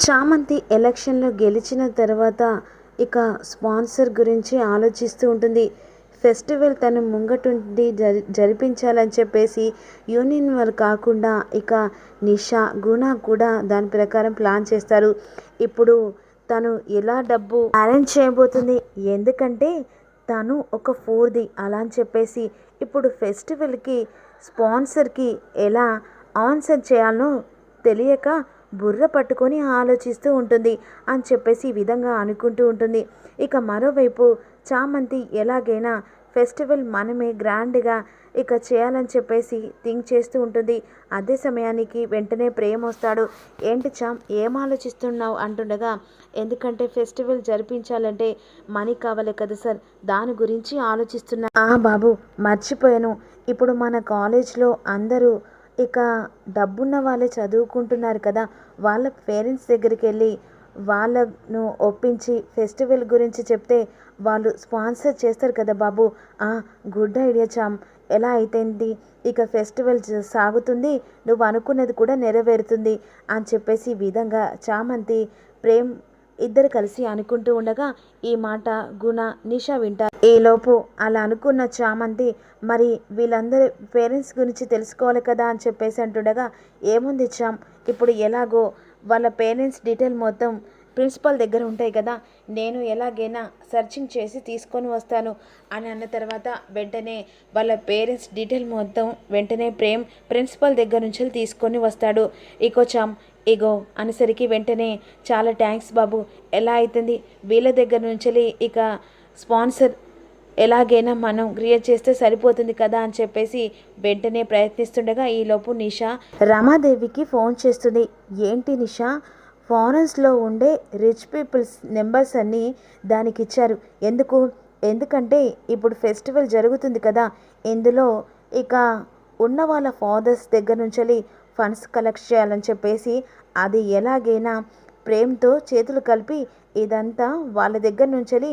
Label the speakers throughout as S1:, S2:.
S1: చామంతి ఎలక్షన్లో గెలిచిన తర్వాత ఇక స్పాన్సర్ గురించి ఆలోచిస్తూ ఉంటుంది. ఫెస్టివల్ తను ముంగటుండి జరిపించాలని చెప్పేసి యూనియన్ వాళ్ళు కాకుండా ఇక నిషా గుణ కూడా దాని ప్రకారం ప్లాన్ చేస్తారు. ఇప్పుడు తను ఎలా డబ్బు అరేంజ్ చేయబోతుంది, ఎందుకంటే తను ఒక ఫోర్ది అలా అని చెప్పేసి ఇప్పుడు ఫెస్టివల్కి స్పాన్సర్కి ఎలా ఆన్సర్ చేయాలనో తెలియక బుర్ర పట్టుకొని ఆలోచిస్తూ ఉంటుంది అని చెప్పేసి ఈ విధంగా అనుకుంటూ ఉంటుంది. ఇక మరోవైపు చామంతి ఎలాగైనా ఫెస్టివల్ మనమే గ్రాండ్గా ఇక చేయాలని చెప్పేసి థింక్ చేస్తూ ఉంటుంది. అదే సమయానికి వెంటనే ప్రేమ్ వస్తాడు. ఏంటి చామ్, ఏం ఆలోచిస్తున్నావు అంటుండగా, ఎందుకంటే ఫెస్టివల్ జరిపించాలంటే మనీ కావాలి కదా సార్, దాని గురించి ఆలోచిస్తున్నా. బాబు మర్చిపోయాను, ఇప్పుడు మన కాలేజ్లో అందరూ ఇక డబ్బున్న వాళ్ళే చదువుకుంటున్నారు కదా, వాళ్ళ పేరెంట్స్ దగ్గరికి వెళ్ళి వాళ్ళను ఒప్పించి ఫెస్టివల్ గురించి చెప్తే వాళ్ళు స్పాన్సర్ చేస్తారు కదా బాబు. గుడ్ ఐడియా చామ్, ఎలా అయితేంది, ఇక ఫెస్టివల్ సాగుతుంది, నువ్వు అనుకున్నది కూడా నెరవేరుతుంది అని చెప్పేసి ఈ విధంగా చామంతి ప్రేమ్ ఇద్దరు కలిసి అనుకుంటూ ఉండగా ఈ మాట గుణ నిషా వింటారు. ఈలోపు అలా అనుకున్న చామంతి మరి వీళ్ళందరి పేరెంట్స్ గురించి తెలుసుకోవాలి కదా అని చెప్పేసి అంటుండగా, ఏముంది చామ్, ఇప్పుడు ఎలాగో వాళ్ళ పేరెంట్స్ డీటెయిల్ మొత్తం ప్రిన్సిపల్ దగ్గర ఉంటాయి కదా, నేను ఎలాగైనా సర్చింగ్ చేసి తీసుకొని వస్తాను అని అన్న తర్వాత వెంటనే వాళ్ళ పేరెంట్స్ డీటెయిల్ మొత్తం వెంటనే ప్రేమ్ ప్రిన్సిపల్ దగ్గర నుంచి తీసుకొని వస్తాడు. చామ్ ఇగో అనేసరికి వెంటనే చాలా థ్యాంక్స్ బాబు, ఎలా అవుతుంది వీళ్ళ దగ్గర నుంచి ఇక స్పాన్సర్ ఎలాగైనా మనం క్రియేట్ చేస్తే సరిపోతుంది కదా అని చెప్పేసి వెంటనే ప్రయత్నిస్తుండగా ఈలోపు నిషా రమాదేవికి ఫోన్ చేస్తుంది. ఏంటి నిషా, ఫారెన్స్లో ఉండే రిచ్ పీపుల్స్ నెంబర్స్ అన్నీ దానికి ఇచ్చారు, ఎందుకంటే ఇప్పుడు ఫెస్టివల్ జరుగుతుంది కదా, ఇందులో ఇక ఉన్న వాళ్ళ ఫాదర్స్ దగ్గర నుంచి ఫండ్స్ కలెక్ట్ చేయాలని చెప్పేసి అది ఎలాగైనా ప్రేమ్తో చేతులు కలిపి ఇదంతా వాళ్ళ దగ్గర నుంచి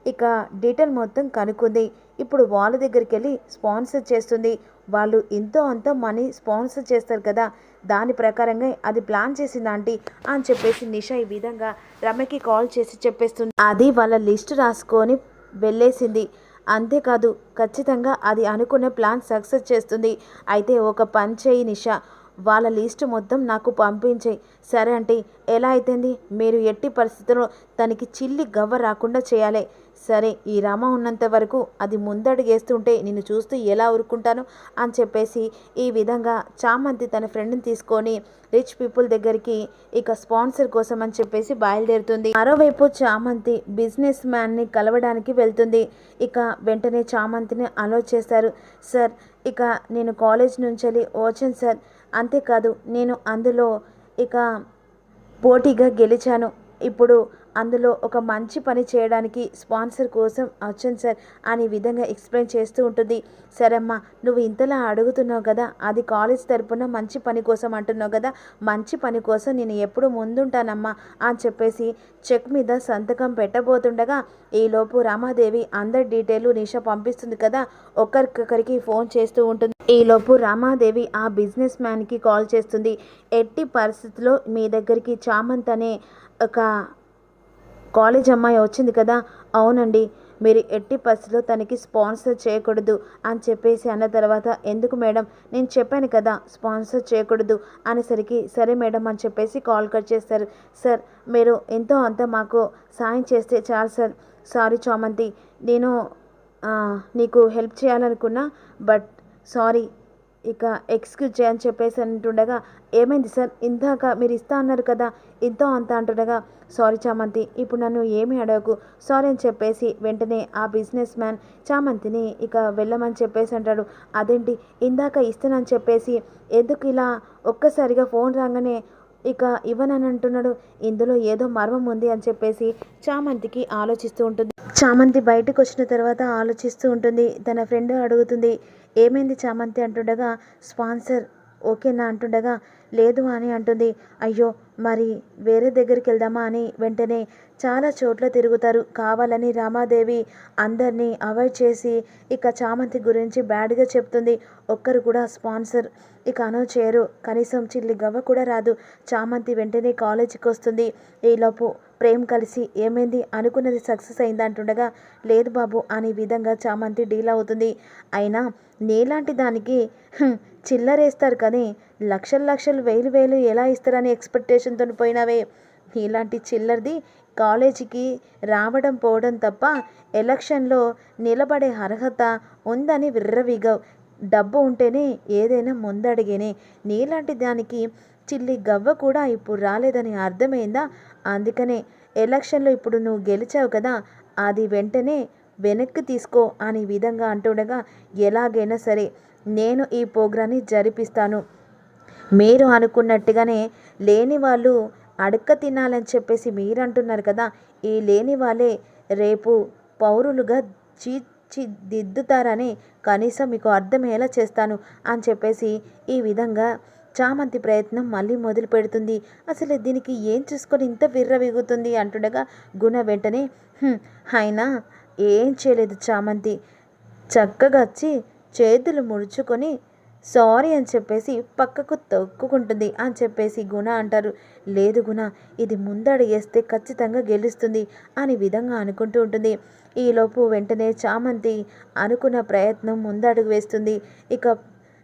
S1: ఇక డీటెయిల్ మొత్తం కనుక్కుంది. ఇప్పుడు వాళ్ళ దగ్గరికి వెళ్ళి స్పాన్సర్ చేస్తుంది. వాళ్ళు ఎంతో అంత మనీ స్పాన్సర్ చేస్తారు కదా, దాని ప్రకారంగా అది ప్లాన్ చేసింది ఆంటీ అని చెప్పేసి నిషా ఈ విధంగా రమ్యకి కాల్ చేసి చెప్పేస్తుంది. అది వాళ్ళ లిస్ట్ రాసుకొని వెళ్ళేసింది. అంతేకాదు ఖచ్చితంగా అది అనుకున్న ప్లాన్ సక్సెస్ చేస్తుంది. అయితే ఒక పని చేయి నిషా, వాళ్ళ లిస్ట్ మొత్తం నాకు పంపించేయి. సరే అంటే ఎలా అయితేంది, మీరు ఎట్టి పరిస్థితుల్లో తనకి చిల్లి గవ్వ రాకుండా చేయాలి. సరే, ఈ రమ ఉన్నంత వరకు అది ముందడుగేస్తుంటే నిన్ను చూస్తూ ఎలా ఊరుకుంటాను అని చెప్పేసి ఈ విధంగా చామంతి తన ఫ్రెండ్ని తీసుకొని రిచ్ పీపుల్ దగ్గరికి ఇక స్పాన్సర్ కోసం అని చెప్పేసి బయలుదేరుతుంది. మరోవైపు చామంతి బిజినెస్ మ్యాన్ని కలవడానికి వెళ్తుంది. ఇక వెంటనే చామంతిని అలో చేస్తారు. సార్, ఇక నేను కాలేజ్ నుంచి వచ్చాను సార్, అంతేకాదు నేను అందులో ఇక పోటీగా గెలిచాను, ఇప్పుడు అందులో ఒక మంచి పని చేయడానికి స్పాన్సర్ కోసం వచ్చాను సార్ అని విధంగా ఎక్స్ప్లెయిన్ చేస్తూ ఉంటుంది. సరే అమ్మా, నువ్వు ఇంతలా అడుగుతున్నావు కదా, అది కాలేజ్ తరపున మంచి పని కోసం అంటున్నావు కదా, మంచి పని కోసం నేను ఎప్పుడు ముందుంటానమ్మా అని చెప్పేసి చెక్ మీద సంతకం పెట్టబోతుండగా ఈలోపు రామాదేవి అందరి డీటెయిల్ నిషా పంపిస్తుంది కదా, ఒకరికొకరికి ఫోన్ చేస్తూ ఉంటుంది. ఈలోపు రామాదేవి ఆ బిజినెస్ మ్యాన్కి కాల్ చేస్తుంది. ఎట్టి పరిస్థితుల్లో మీ దగ్గరికి చామంత్ అనే ఒక కాలేజ్ అమ్మాయి వచ్చింది కదా, అవునండి, మీరు ఎట్టి పరిస్థితిలో తనకి స్పాన్సర్ చేయకూడదు అని చెప్పేసి అన్న తర్వాత, ఎందుకు మేడం, నేను చెప్పాను కదా స్పాన్సర్ చేయకూడదు అనేసరికి, సరే మేడం అని చెప్పేసి కాల్ కట్ చేస్తారు. సార్, మీరు ఎంతో అంత మాకు సాయం చేస్తే చాలు సార్. సారీ చామంతి, నేను నీకు హెల్ప్ చేయాలనుకున్నా, బట్ సారీ, ఇక ఎక్స్క్యూజ్ చేయని చెప్పేసి అంటుండగా, ఏమైంది సార్, ఇందాక మీరు ఇస్తా అన్నారు కదా ఎంతో అంత అంటుండగా, సారీ చామంతి, ఇప్పుడు నన్ను ఏమీ అడగకు, సారీ అని చెప్పేసి వెంటనే ఆ బిజినెస్ మ్యాన్ చామంతిని ఇక వెళ్ళమని చెప్పేసి అంటాడు. అదేంటి, ఇందాక ఇస్తానని చెప్పేసి ఎందుకు ఇలా ఒక్కసారిగా ఫోన్ రాగానే ఇక ఇవ్వనని అంటున్నాడు, ఇందులో ఏదో మర్మం ఉంది అని చెప్పేసి చామంతికి ఆలోచిస్తూ ఉంటుంది. చామంతి బయటకు వచ్చిన తర్వాత ఆలోచిస్తూ ఉంటుంది. తన ఫ్రెండ్ అడుగుతుంది, ఏమైంది చామంతి అంటుండగా, స్పాన్సర్ ఓకేనా అంటుండగా, లేదు అని అంటుంది. అయ్యో, మరి వేరే దగ్గరికి వెళ్దామా అని వెంటనే చాలా చోట్ల తిరుగుతారు. కావాలని రామాదేవి అందరినీ అవాయిడ్ చేసి ఇక చామంతి గురించి బ్యాడ్గా చెప్తుంది. ఒక్కరు కూడా స్పాన్సర్ ఇక అనౌ చేయరు. కనీసం చిల్లి గవ్వ కూడా రాదు. చామంతి వెంటనే కాలేజీకి వస్తుంది. ఈలోపు ప్రేమ్ కలిసి ఏమైంది అనుకున్నది సక్సెస్ అయిందంటుండగా లేదు బాబు అనే విధంగా చామంతి డీల్ అవుతుంది. అయినా నీలాంటి దానికి చిల్లరేస్తారు కానీ లక్షలు లక్షలు వేలు వేలు ఎలా ఇస్తారని ఎక్స్పెక్టేషన్తో పోయినావే. ఇలాంటి చిల్లరది కాలేజీకి రావడం పోవడం తప్ప ఎలక్షన్లో నిలబడే అర్హత ఉందని విర్రవీగావు. డబ్బు ఉంటేనే ఏదైనా ముందడిగేనే. నీలాంటి దానికి చిల్లి గవ్వ కూడా ఇప్పుడు రాలేదని అర్థమైందా? అందుకనే ఎలక్షన్లో ఇప్పుడు నువ్వు గెలిచావు కదా, అది వెంటనే వెనక్కి తీసుకో అనే విధంగా అంటుండగా ఎలాగైనా సరే నేను ఈ ప్రోగ్రాన్ని జరిపిస్తాను. మీరు అనుకున్నట్టుగానే లేని వాళ్ళు అడక్క తినాలని చెప్పేసి మీరు అంటున్నారు కదా, ఈ లేని వాళ్ళే రేపు పౌరులుగా తీర్చిదిద్దుతారని కనీసం మీకు అర్థమయ్యేలా చేస్తాను అని చెప్పేసి ఈ విధంగా చామంతి ప్రయత్నం మళ్ళీ మొదలు పెడుతుంది. అసలు దీనికి ఏం చూసుకొని ఇంత విర్రవీగుతుంది అంటుండగా గుణ వెంటనే అయినా ఏం చేయలేదు చామంతి, చక్కగా వచ్చి చేతులు ముడుచుకొని సారీ అని చెప్పేసి పక్కకు తొక్కుకుంటుంది అని చెప్పేసి గుణ అంటారు. లేదు గుణ, ఇది ముందడుగేస్తే ఖచ్చితంగా గెలుస్తుంది అని విధంగా అనుకుంటూ ఉంటుంది. ఈలోపు వెంటనే చామంతి అనుకున్న ప్రయత్నం ముందడుగు వేస్తుంది. ఇక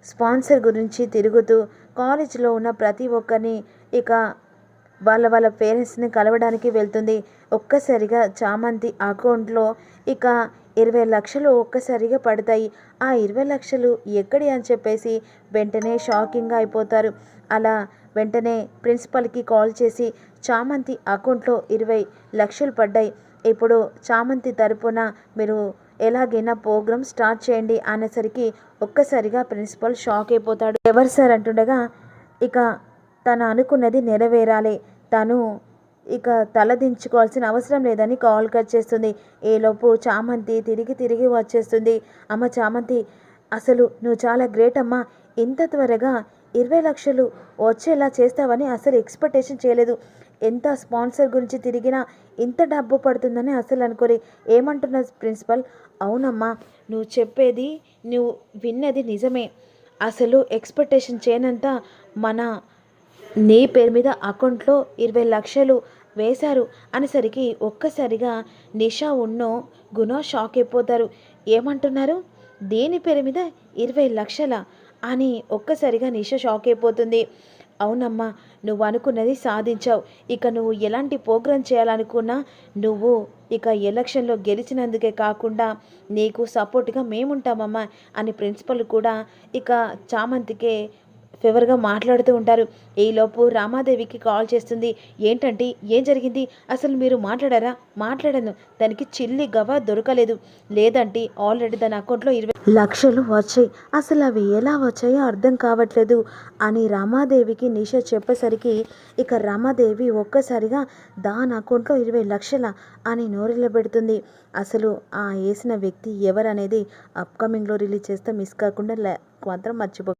S1: స్పాన్సర్ గురించి తిరుగుతూ కాలేజీలో ఉన్న ప్రతి ఒక్కరిని ఇక వాళ్ళ పేరెంట్స్ని కలవడానికి వెళ్తుంది. ఒక్కసారిగా చామంతి అకౌంట్లో ఇక 20 లక్షలు ఒక్కసారిగా పడతాయి. ఆ 20 లక్షలు ఎక్కడి అని చెప్పేసి వెంటనే షాకింగ్గా అయిపోతారు. అలా వెంటనే ప్రిన్సిపల్కి కాల్ చేసి చామంతి అకౌంట్లో 20 లక్షలు పడ్డాయి, ఇప్పుడు చామంతి తరపున మీరు ఎలాగైనా ప్రోగ్రామ్ స్టార్ట్ చేయండి అనేసరికి ఒక్కసారిగా ప్రిన్సిపల్ షాక్ అయిపోతాడు. ఎవరు సార్ అంటుండగా ఇక తను అనుకున్నది నెరవేరాలి, తను ఇక తలదించుకోవాల్సిన అవసరం లేదని కాల్ కట్ చేస్తుంది. ఈలోపు చామంతి తిరిగి వచ్చేస్తుంది. అమ్మ చామంతి, అసలు నువ్వు చాలా గ్రేట్ అమ్మా, ఇంత త్వరగా 20 లక్షలు వచ్చేలా చేస్తావని అసలు ఎక్స్పెక్టేషన్ చేయలేదు. ఎంత స్పాన్సర్ గురించి తిరిగినా ఇంత డబ్బు పడుతుందని అసలు అనుకోలే. ఏమంటున్నా ప్రిన్సిపల్? అవునమ్మా, నువ్వు చెప్పేది నువ్వు విన్నది నిజమే. అసలు ఎక్స్పెక్టేషన్ చేయనంత మన నీ పేరు మీద అకౌంట్లో 20 లక్షలు వేశారు అనేసరికి ఒక్కసారిగా నిషా ఉన్నో గుణ షాక్ అయిపోతారు. ఏమంటున్నారు? దేని పేరు మీద 20 లక్షల అని ఒక్కసారిగా నిషా షాక్ అయిపోతుంది. అవునమ్మా, నువ్వు అనుకున్నది సాధించావు. ఇక నువ్వు ఎలాంటి ప్రోగ్రాం చేయాలనుకున్నా నువ్వు ఇక ఎలక్షన్లో గెలిచినందుకే కాకుండా నీకు సపోర్ట్గా మేముంటామమ్మా అని ప్రిన్సిపల్ కూడా ఇక చామంతికే ఫేవర్గా మాట్లాడుతూ ఉంటారు. ఈలోపు రామాదేవికి కాల్ చేస్తుంది. ఏంటంటే ఏం జరిగింది, అసలు మీరు మాట్లాడారా? మాట్లాడాను, దానికి చిల్లి గవ్వ దొరకలేదు, లేదంటే ఆల్రెడీ దాని అకౌంట్లో 20 లక్షలు వచ్చాయి, అసలు అవి ఎలా వచ్చాయో అర్థం కావట్లేదు అని రామాదేవికి నిషా చెప్పేసరికి ఇక రామాదేవి ఒక్కసారిగా దాని అకౌంట్లో 20 లక్షల అని నోరెళ్ళ పెడుతుంది. అసలు ఆ వేసిన వ్యక్తి ఎవరనేది అప్కమింగ్లో రిలీజ్ చేస్తే మిస్ కాకుండా మాత్రం మర్చిపో.